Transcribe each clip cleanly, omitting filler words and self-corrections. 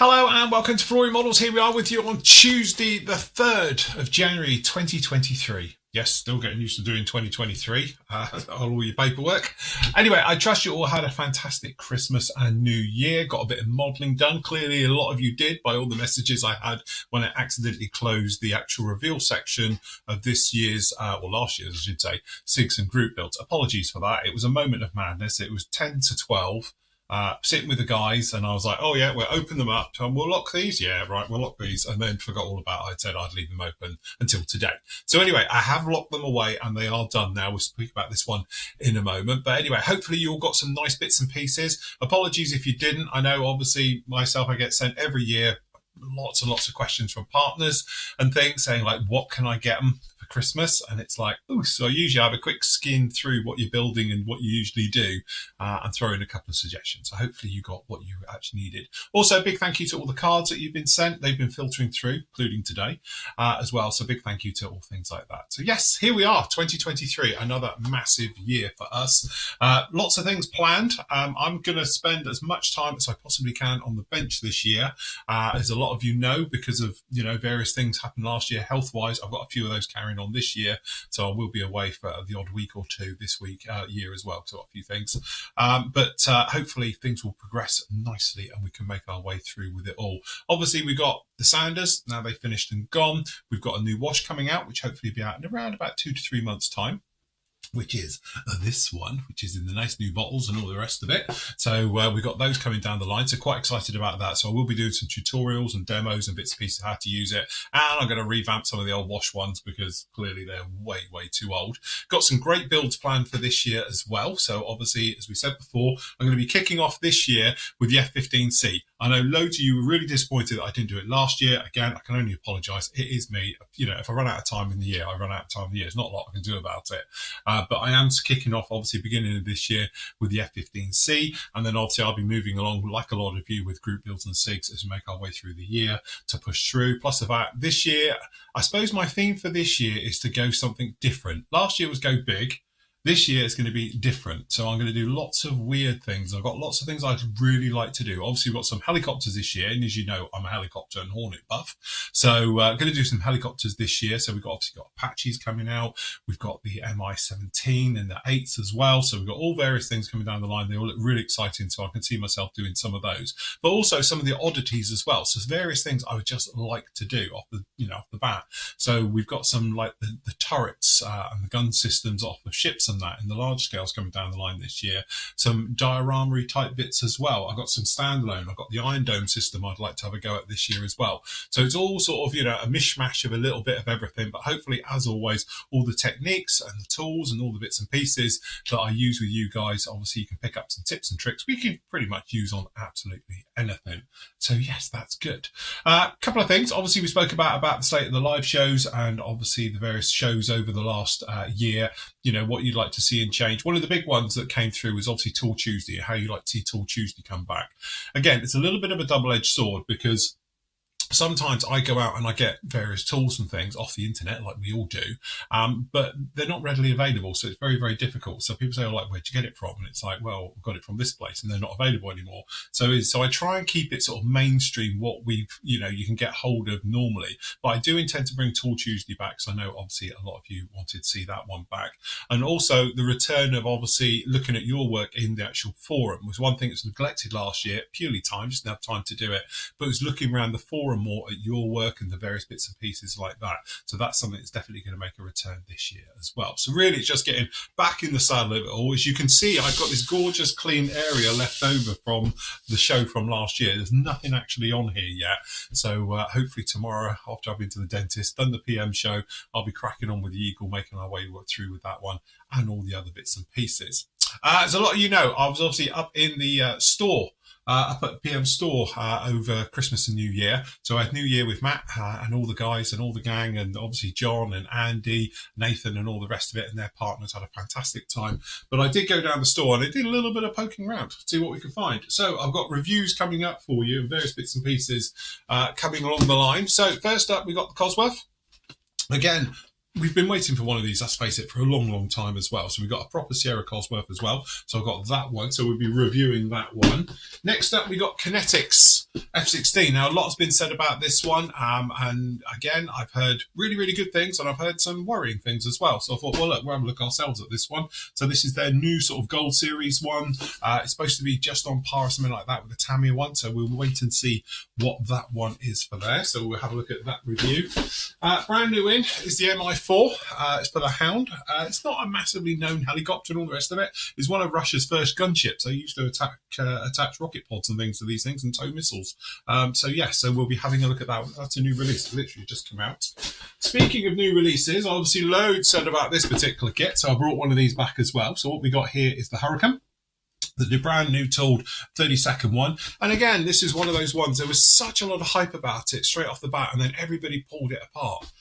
Hello and welcome to Flory Models. Here we are with you on Tuesday, the 3rd of January 2023. Yes, still getting used to doing 2023, all your paperwork. Anyway, I trust you all had a fantastic Christmas and New Year, got a bit of modelling done. Clearly, a lot of you did by all the messages I had when I accidentally closed the actual reveal section of this year's, or last year's, I should say, SIGs and group builds. Apologies for that. It was a moment of madness. It was 10 to 12. Sitting with the guys, and I was like, oh yeah, we'll open them up and we'll lock these. Yeah, right, we'll lock these. And then forgot all about it. I said I'd leave them open until today. So anyway, I have locked them away and they are done now. We'll speak about this one in a moment. But anyway, hopefully you all got some nice bits and pieces. Apologies if you didn't. I know obviously myself, I get sent every year lots and lots of questions from partners and things saying like, what can I get them for Christmas? And it's like, oh, so I usually have a quick skim through what you're building and what you usually do and throw in a couple of suggestions. So hopefully you got what you actually needed. Also, big thank you to all the cards that you've been sent. They've been filtering through, including today as well. So big thank you to all things like that. So yes, here we are, 2023, another massive year for us. Lots of things planned. I'm going to spend as much time as I possibly can on the bench this year. There's a lot of you know because of various things happened last year health wise. I've got a few of those carrying on this year, so I will be away for the odd week or two this year as well, so I've got a few things, but hopefully things will progress nicely and we can make our way through with it all. Obviously we got the Sounders, now they finished and gone. We've got a new wash coming out which hopefully will be out in around about 2 to 3 months time, which is this one, which is in the nice new bottles and all the rest of it. So we've got those coming down the line. So quite excited about that. So I will be doing some tutorials and demos and bits and pieces how to use it. And I'm going to revamp some of the old wash ones because clearly they're way, way too old. Got some great builds planned for this year as well. So obviously, as we said before, I'm going to be kicking off this year with the F15C. I know loads of you were really disappointed that I didn't do it last year. Again, I can only apologise. It is me. If I run out of time in the year, I run out of time in the year. There's not a lot I can do about it. But I am kicking off, obviously, beginning of this year with the F15C. And then, obviously, I'll be moving along, like a lot of you, with group builds and SIGs as we make our way through the year to push through. Plus, the fact this year, I suppose my theme for this year is to go something different. Last year was go big. This year it's going to be different. So I'm going to do lots of weird things. I've got lots of things I'd really like to do. Obviously, we've got some helicopters this year. And as you know, I'm a helicopter and Hornet buff. So I'm going to do some helicopters this year. So we've obviously got Apaches coming out. We've got the Mi-17 and the 8s as well. So we've got all various things coming down the line. They all look really exciting. So I can see myself doing some of those. But also some of the oddities as well. So various things I would just like to do off the bat. So we've got some like the turrets and the gun systems off of ships and that in the large scales coming down the line this year. Some diorama type bits as well. I've got some standalone. I've got the Iron Dome system I'd like to have a go at this year as well. So it's all sort of, a mishmash of a little bit of everything, but hopefully, as always, all the techniques and the tools and all the bits and pieces that I use with you guys, obviously you can pick up some tips and tricks we can pretty much use on absolutely anything. So yes, that's good. A couple of things. Obviously, we spoke about the state of the live shows and obviously the various shows over the last year, what you'd like to see and change. One of the big ones that came through was obviously Tool Tuesday, how you like to see Tool Tuesday come back. Again, it's a little bit of a double-edged sword because sometimes I go out and I get various tools and things off the internet, like we all do, but they're not readily available. So it's very, very difficult. So people say, where'd you get it from? And it's like, well, I've got it from this place and they're not available anymore. So I try and keep it sort of mainstream, what you can get hold of normally. But I do intend to bring Tool Tuesday back. So I know obviously a lot of you wanted to see that one back. And also the return of obviously looking at your work in the actual forum was one thing that's neglected last year, purely time, just didn't have time to do it. But it was looking around the forum more at your work and the various bits and pieces like that. So that's something that's definitely going to make a return this year as well. So really it's just getting back in the saddle of it all. As you can see, I've got this gorgeous clean area left over from the show from last year. There's nothing actually on here yet. So hopefully tomorrow, after I've been to the dentist, done the PM show, I'll be cracking on with the Eagle, making our way through with that one and all the other bits and pieces. As a lot of you know, I was obviously up in the store up at PM store over Christmas and New Year. So I had New Year with Matt and all the guys and all the gang, and obviously John and Andy, Nathan and all the rest of it, and their partners had a fantastic time. But I did go down the store and I did a little bit of poking around to see what we could find. So I've got reviews coming up for you and various bits and pieces coming along the line. So first up, we got the Cosworth. Again, we've been waiting for one of these, let's face it, for a long time as well. So we've got a proper Sierra Cosworth as well. So I've got that one. So we'll be reviewing that one. Next up, we got Kinetics F16. Now, a lot has been said about this one. And again, I've heard really good things, and I've heard some worrying things as well. So I thought, well, look, we'll have a look ourselves at this one. So this is their new sort of Gold Series one. It's supposed to be just on par or something like that with the Tamiya one. So we'll wait and see what that one is for there. So we'll have a look at that review. Brand new in is the MI4. It's for the Hound. It's not a massively known helicopter and all the rest of it. It's one of Russia's first gunships. They used to attach rocket pods and things to these things and tow missiles. So we'll be having a look at that one. That's a new release. It's literally just come out. Speaking of new releases, obviously loads said about this particular kit. So I brought one of these back as well. So what we got here is the Hurricane. The brand new tooled 30-second one. And again, this is one of those ones, there was such a lot of hype about it straight off the bat, and then everybody pulled it apart.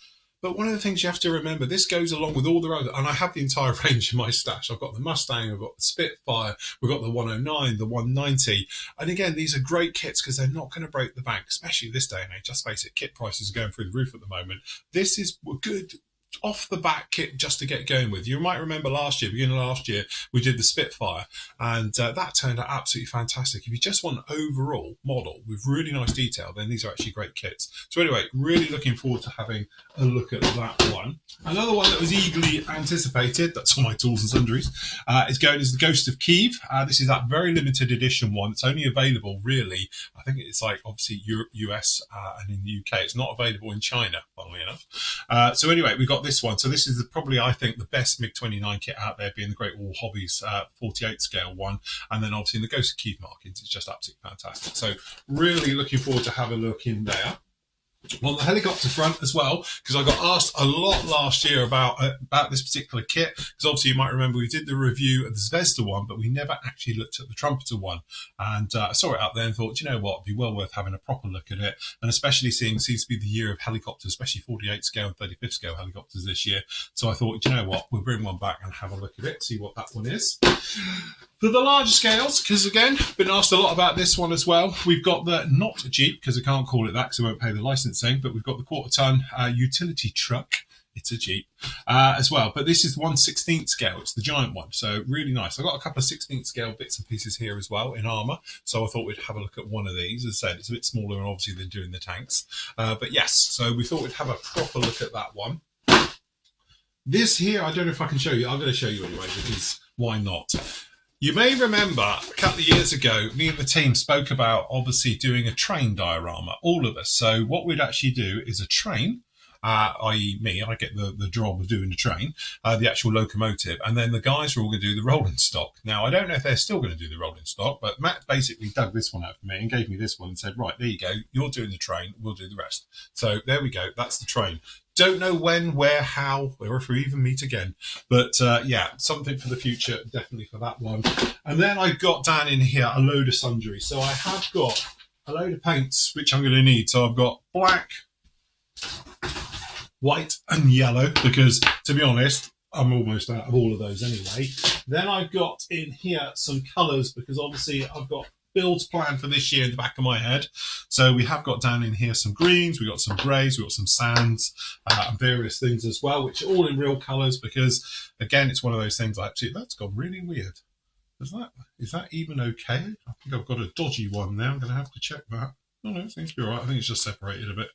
But one of the things you have to remember, this goes along with all the other, and I have the entire range in my stash. I've got the Mustang, I've got the Spitfire, we've got the 109, the 190. And again, these are great kits because they're not going to break the bank, especially this day and age. Just face it, kit prices are going through the roof at the moment. This is a good off the back kit just to get going with. You might remember beginning of last year, we did the Spitfire, and that turned out absolutely fantastic. If you just want an overall model with really nice detail, then these are actually great kits. So anyway, really looking forward to having a look at that one. Another one that was eagerly anticipated, that's all my tools and sundries, is the Ghost of Kiev. This is that very limited edition one. It's only available really, I think it's like obviously US and in the UK. It's not available in China, funnily enough. So anyway, we've got this one. So this is probably, I think, the best MiG-29 kit out there, being the Great Wall Hobbies 48 scale one. And then obviously in the Ghost of Kiev markings, it's just absolutely fantastic. So really looking forward to have a look in there. On the helicopter front as well, because I got asked a lot last year about this particular kit, because obviously you might remember we did the review of the Zvezda one, but we never actually looked at the Trumpeter one. And I saw it out there and thought, you know what, it'd be well worth having a proper look at it, and especially seeing it seems to be the year of helicopters, especially 48 scale and 35 scale helicopters this year. So I thought, you know what, we'll bring one back and have a look at it, see what that one is. For the larger scales, because again, been asked a lot about this one as well, we've got the not Jeep, because I can't call it that because I won't pay the licensing, but we've got the quarter-ton utility truck. It's a Jeep as well, but this is the 1/16 scale. It's the giant one, so really nice. I've got a couple of 16th scale bits and pieces here as well in armour, so I thought we'd have a look at one of these. As I said, it's a bit smaller and obviously than doing the tanks, but yes, so we thought we'd have a proper look at that one. This here, I don't know if I can show you. I'm going to show you anyway, because why not? You may remember a couple of years ago, me and the team spoke about obviously doing a train diorama, all of us. So what we'd actually do is a train, i.e. me, I get the job of doing the train, the actual locomotive, and then the guys are all going to do the rolling stock. Now, I don't know if they're still going to do the rolling stock, but Matt basically dug this one out for me and gave me this one and said, right, there you go, you're doing the train, we'll do the rest. So there we go, that's the train. Don't know when, where, how, or if we even meet again. But yeah, something for the future, definitely for that one. And then I've got down in here a load of sundries. So I have got a load of paints, which I'm going to need. So I've got black, white and yellow, because to be honest, I'm almost out of all of those anyway. Then I've got in here some colours, because obviously I've got builds planned for this year in the back of my head. So we have got down in here some greens, we've got some greys, we've got some sands, and various things as well, which are all in real colours, because again, it's one of those things that's gone really weird. Is that even okay? I think I've got a dodgy one now. I'm going to have to check that. Oh no, it seems to be all right. I think it's just separated a bit.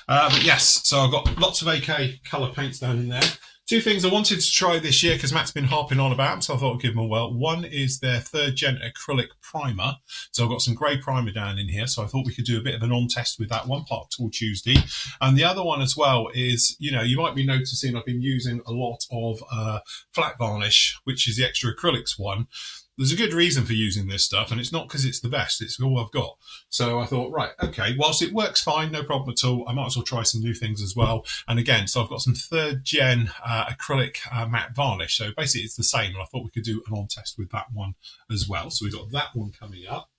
But yes, so I've got lots of AK colour paints down in there. Two things I wanted to try this year, because Matt's been harping on about them, so I thought I'd give them a whirl. One is their 3rd gen acrylic primer. So I've got some grey primer down in here, so I thought we could do a bit of an on-test with that one, part of Tool Tuesday. And the other one as well is, you know, you might be noticing I've been using a lot of flat varnish, which is the extra acrylics one. There's a good reason for using this stuff, and it's not because it's the best, it's all I've got. So I thought, right, okay, whilst it works fine, no problem at all, I might as well try some new things as well. And again, so I've got some 3rd gen acrylic matte varnish. So basically it's the same, and I thought we could do an on test with that one as well. So we've got that one coming up.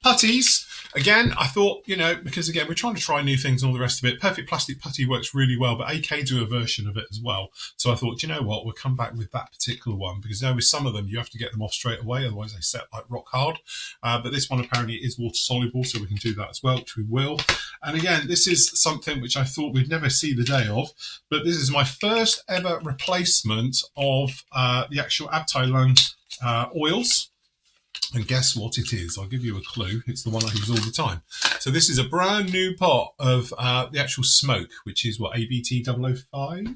Putties. Again, I thought, you know, because again, we're trying to try new things and all the rest of it. Perfect Plastic Putty works really well, but AK do a version of it as well. So I thought, you know what, we'll come back with that particular one, because now with some of them, you have to get them off straight away, otherwise they set like rock hard. But this one apparently is water soluble, so we can do that as well, which we will. And again, this is something which I thought we'd never see the day of, but this is my first ever replacement of the actual Abtailang oils. And guess what it is? I'll give you a clue. It's the one I use all the time. So this is a brand new pot of the actual smoke, which is what, ABT 005?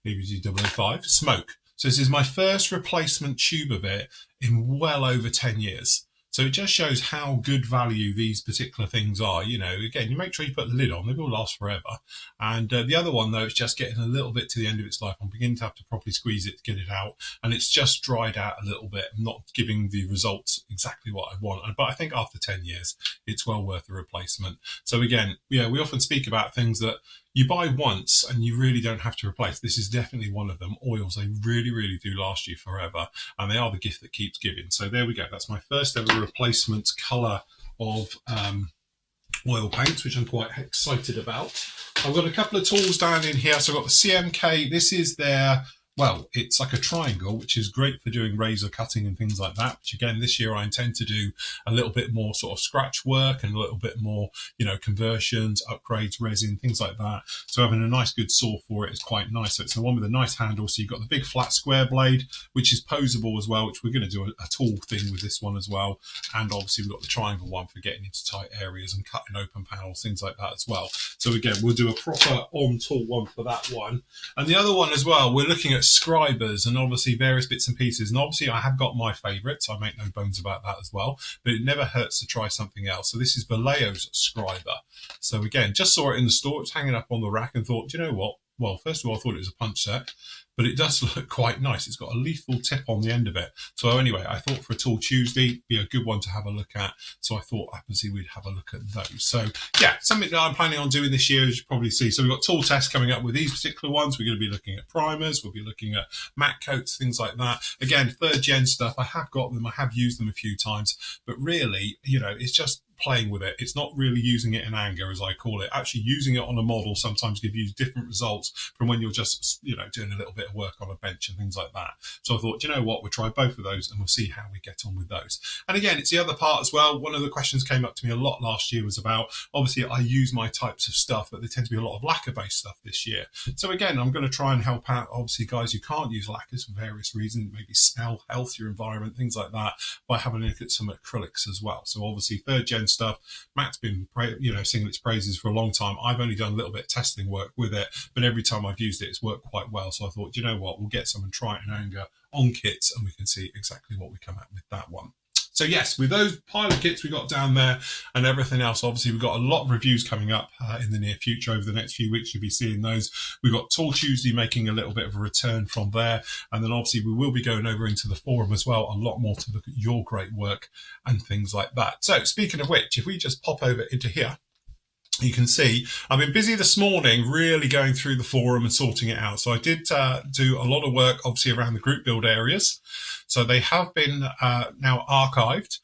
ABT 005, smoke. So this is my first replacement tube of it in well over 10 years. So it just shows how good value these particular things are. You know, again, you make sure you put the lid on, they will last forever. And the other one, though, it's just getting a little bit to the end of its life. I'm beginning to have to properly squeeze it to get it out. And it's just dried out a little bit, not giving the results exactly what I want. But I think after 10 years, it's well worth a replacement. So again, yeah, we often speak about things that you buy once and you really don't have to replace. This is definitely one of them. Oils, they really, really do last you forever. And they are the gift that keeps giving. So there we go. That's my first ever replacement colour of oil paints, which I'm quite excited about. I've got a couple of tools down in here. So I've got the CMK. This is their, well, it's like a triangle, which is great for doing razor cutting and things like that. Which again, this year I intend to do a little bit more sort of scratch work and a little bit more, you know, conversions, upgrades, resin, things like that. So having a nice good saw for it is quite nice. So it's the one with a nice handle. So you've got the big flat square blade, which is posable as well, which we're going to do a tool thing with this one as well. And obviously we've got the triangle one for getting into tight areas and cutting open panels, things like that as well. So again, we'll do a proper on tool one for that one. And the other one as well, we're looking at scribers and obviously various bits and pieces. And obviously I have got my favourites. I make no bones about that as well. But it never hurts to try something else. So this is Vallejo's scriber. So again, just saw it in the store. It's hanging up on the rack and thought, do you know what? Well, first of all, I thought it was a punch set, but it does look quite nice. It's got a lethal tip on the end of it. So anyway, I thought for a Tool Tuesday, be a good one to have a look at. So I thought obviously we'd have a look at those. So yeah, something that I'm planning on doing this year, as you probably see. So we've got tool tests coming up with these particular ones. We're going to be looking at primers. We'll be looking at matte coats, things like that. Again, third gen stuff. I have got them. I have used them a few times, but really, you know, it's just playing with it. It's not really using it in anger, as I call it. Actually using it on a model sometimes gives you different results from when you're just, you know, doing a little bit of work on a bench and things like that. So I thought, you know what, we'll try both of those and we'll see how we get on with those. And again, it's the other part as well. One of the questions came up to me a lot last year was about, obviously I use my types of stuff, but there tend to be a lot of lacquer-based stuff this year. So again, I'm going to try and help out, obviously, guys who can't use lacquers for various reasons, maybe smell, health, your environment, things like that, by having a look at some acrylics as well. So obviously third gen stuff, Matt's been, you know, singing its praises for a long time. I've only done a little bit of testing work with it, but every time I've used it, it's worked quite well. So I thought, you know what, we'll get some and try it in anger on kits and we can see exactly what we come out with that one. So yes, with those pile of kits we got down there and everything else, obviously we've got a lot of reviews coming up in the near future. Over the next few weeks, you'll be seeing those. We've got Tool Tuesday making a little bit of a return from there. And then obviously we will be going over into the forum as well, a lot more to look at your great work and things like that. So speaking of which, if we just pop over into here, you can see I've been busy this morning really going through the forum and sorting it out. So I did do a lot of work obviously around the group build areas. So they have been now archived.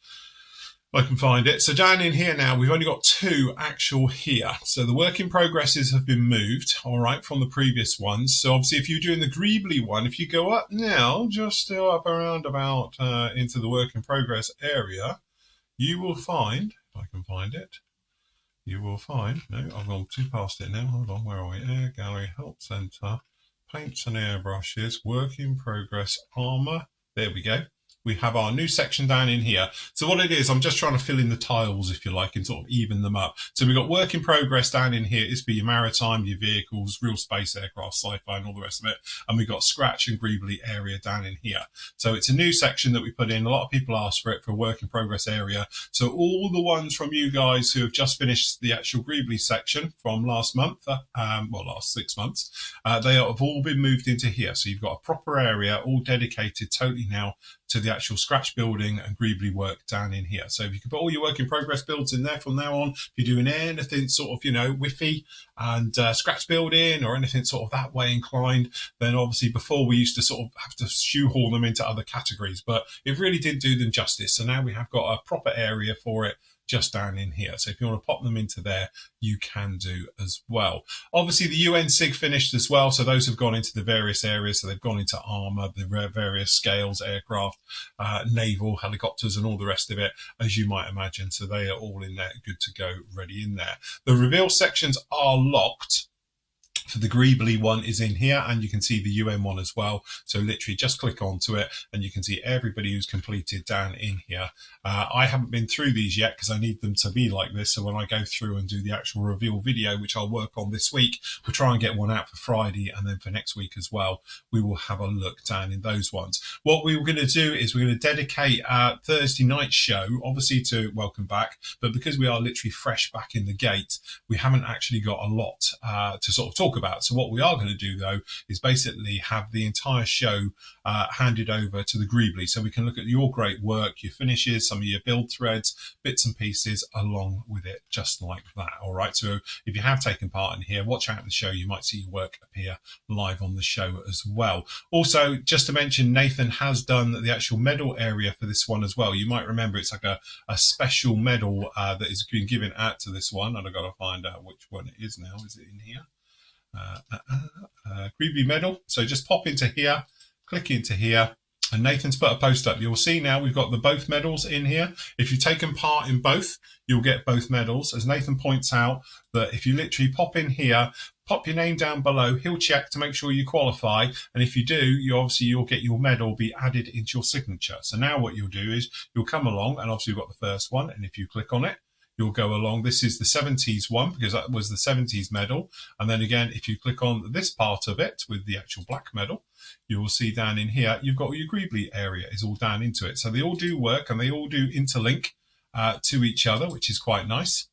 I can find it. So down in here now, we've only got two actual here. So the work in progresses have been moved, all right, from the previous ones. So obviously if you're doing the Greebly one, if you go up now, just still up around about into the work in progress area, you will find, if I can find it, you will find, no, I've gone too past it now. Hold on, where are we? Air Gallery, Help Centre, Paints and Airbrushes, Work in Progress, Armour. There we go. We have our new section down in here. So what it is, I'm just trying to fill in the tiles, if you like, and sort of even them up. So we've got work in progress down in here. Is for your maritime, your vehicles, real space aircraft, sci-fi, and all the rest of it. And we've got scratch and Greebly area down in here. So it's a new section that we put in. A lot of people asked for it for a work in progress area. So all the ones from you guys who have just finished the actual Greebly section from last month, last 6 months, they have all been moved into here. So you've got a proper area all dedicated totally now to the actual scratch building and Greebly work down in here. So if you can put all your work in progress builds in there from now on, if you're doing anything sort of, you know, whiffy and scratch building or anything sort of that way inclined, then obviously before we used to sort of have to shoehorn them into other categories, but it really didn't do them justice. So now we have got a proper area for it just down in here. So if you want to pop them into there, you can do as well. Obviously, the UN SIG finished as well. So those have gone into the various areas. So they've gone into armour, the various scales, aircraft, naval, helicopters, and all the rest of it, as you might imagine. So they are all in there, good to go, ready in there. The reveal sections are locked. For the Greebly one is in here, and you can see the UN one as well. So literally just click onto it and you can see everybody who's completed down in here. I haven't been through these yet because I need them to be like this. So when I go through and do the actual reveal video, which I'll work on this week, we'll try and get one out for Friday, and then for next week as well, we will have a look down in those ones. What we were going to do is we're going to dedicate our Thursday night show, obviously to welcome back, but because we are literally fresh back in the gate, we haven't actually got a lot to sort of talk about. So what we are going to do though is basically have the entire show handed over to the Greebly, so we can look at your great work, your finishes, some of your build threads, bits and pieces along with it, just like that. All right, so if you have taken part in here, watch out in the show, you might see your work appear live on the show as well. Also, just to mention, Nathan has done the actual medal area for this one as well. You might remember it's like a special medal that is being given out to this one, and I've got to find out which one it is now. Is it in here? Greebly medal. So just pop into here, click into here, and Nathan's put a post up. You'll see now we've got the both medals in here. If you've taken part in both, you'll get both medals. As Nathan points out, that if you literally pop in here, pop your name down below, he'll check to make sure you qualify, and if you do, you'll get your medal be added into your signature. So now what you'll do is you'll come along, and obviously you've got the first one, and if you click on it, you'll go along. This is the 70s one because that was the 70s medal. And then again, if you click on this part of it with the actual black medal, you will see down in here, you've got your Greebly area is all down into it. So they all do work and they all do interlink to each other, which is quite nice.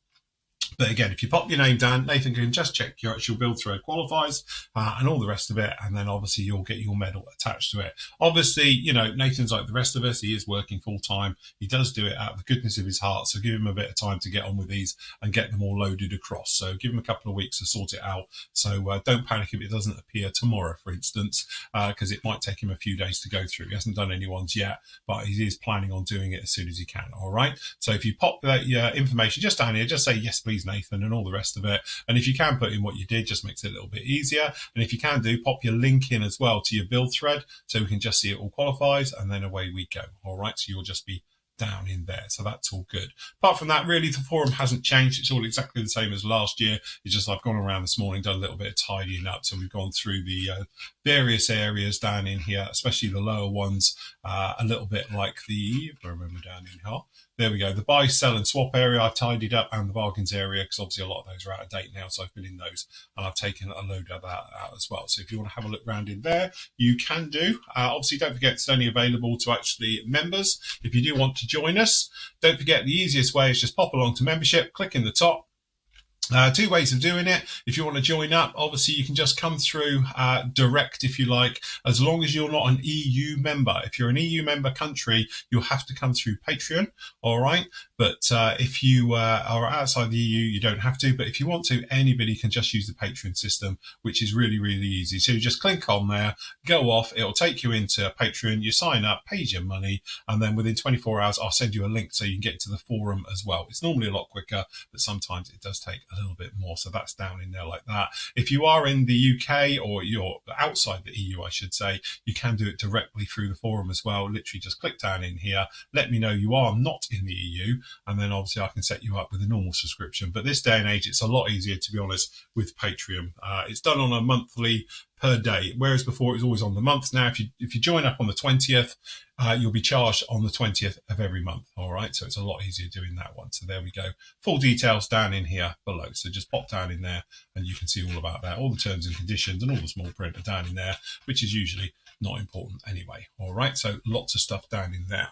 But again, if you pop your name down, Nathan can just check your actual build thread qualifies and all the rest of it. And then obviously you'll get your medal attached to it. Obviously, you know, Nathan's like the rest of us. He is working full time. He does do it out of the goodness of his heart. So give him a bit of time to get on with these and get them all loaded across. So give him a couple of weeks to sort it out. So don't panic if it doesn't appear tomorrow, for instance, because it might take him a few days to go through. He hasn't done any ones yet, but he is planning on doing it as soon as he can. All right. So if you pop that information just down here, just say, yes, please, Nathan, and all the rest of it. And if you can put in what you did, just makes it a little bit easier. And if you can do, pop your link in as well to your build thread so we can just see it all qualifies, and then away we go. All right, so you'll just be down in there. So that's all good. Apart from that, really, the forum hasn't changed. It's all exactly the same as last year. It's just I've gone around this morning, done a little bit of tidying up. So we've gone through the various areas down in here, especially the lower ones, a little bit like the, if I remember down in here, there we go. The buy, sell and swap area I've tidied up, and the bargains area, because obviously a lot of those are out of date now. So I've been in those and I've taken a load of that out as well. So if you want to have a look around in there, you can do. Obviously, don't forget it's only available to actually members. If you do want to join us, don't forget the easiest way is just pop along to membership, click in the top. Two ways of doing it. If you want to join up, obviously you can just come through direct if you like, as long as you're not an EU member. If you're an EU member country, you'll have to come through Patreon, all right? But if you are outside the EU, you don't have to. But if you want to, anybody can just use the Patreon system, which is really, really easy. So you just click on there, go off, it'll take you into Patreon, you sign up, pays your money, and then within 24 hours, I'll send you a link so you can get to the forum as well. It's normally a lot quicker, but sometimes it does take a little bit more. So that's down in there like that. If you are in the UK or you're outside the EU, I should say, you can do it directly through the forum as well. Literally just click down in here, let me know you are not in the EU, and then obviously I can set you up with a normal subscription. But this day and age, it's a lot easier, to be honest, with Patreon. It's done on a monthly per day, whereas before it was always on the month. Now, if you join up on the 20th, you'll be charged on the 20th of every month. All right, so it's a lot easier doing that one. So there we go. Full details down in here below. So just pop down in there and you can see all about that. All the terms and conditions and all the small print are down in there, which is usually not important anyway. All right, so lots of stuff down in there.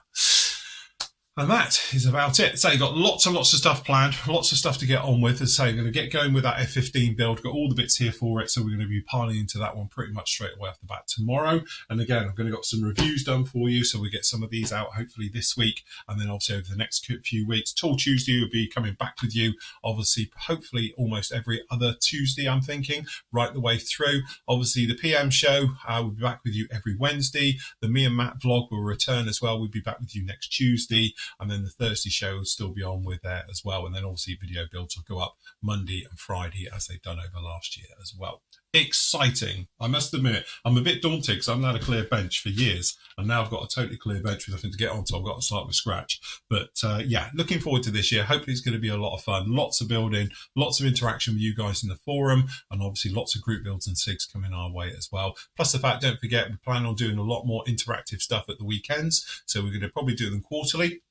And that is about it. So you've got lots and lots of stuff planned, lots of stuff to get on with. As I say, I'm going to get going with that F-15 build. Got all the bits here for it, so we're going to be piling into that one pretty much straight away off the bat tomorrow. And again, I'm going to got some reviews done for you, so we get some of these out hopefully this week, and then obviously over the next few weeks. Till Tuesday, we'll be coming back with you, obviously, hopefully almost every other Tuesday, I'm thinking, right the way through. Obviously, the PM show, we'll be back with you every Wednesday. The Me and Matt vlog will return as well. We'll be back with you next Tuesday. and then the Thursday show will still be on with there as well. And then obviously video builds will go up Monday and Friday as they've done over last year as well. Exciting. I must admit, I'm a bit daunted because I've had a clear bench for years, and now I've got a totally clear bench with nothing to get onto. I've got to start with scratch. But yeah, looking forward to this year. Hopefully it's going to be a lot of fun, lots of building, lots of interaction with you guys in the forum, and obviously lots of group builds and SIGs coming our way as well. Plus the fact, don't forget, we plan on doing a lot more interactive stuff at the weekends. So we're going to probably do them quarterly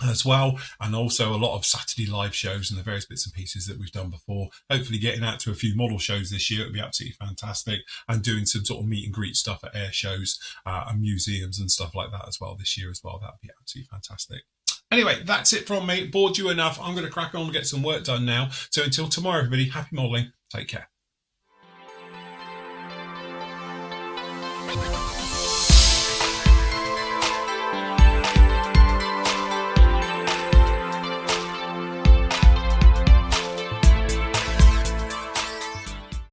as well, and also a lot of Saturday live shows and the various bits and pieces that we've done before. Hopefully getting out to a few model shows this year, it would be absolutely fantastic, and doing some sort of meet and greet stuff at air shows and museums and stuff like that as well this year as well. That would be absolutely fantastic. Anyway, that's it from me. Bored you enough. I'm going to crack on and get some work done now. So until tomorrow, everybody, happy modelling. Take care.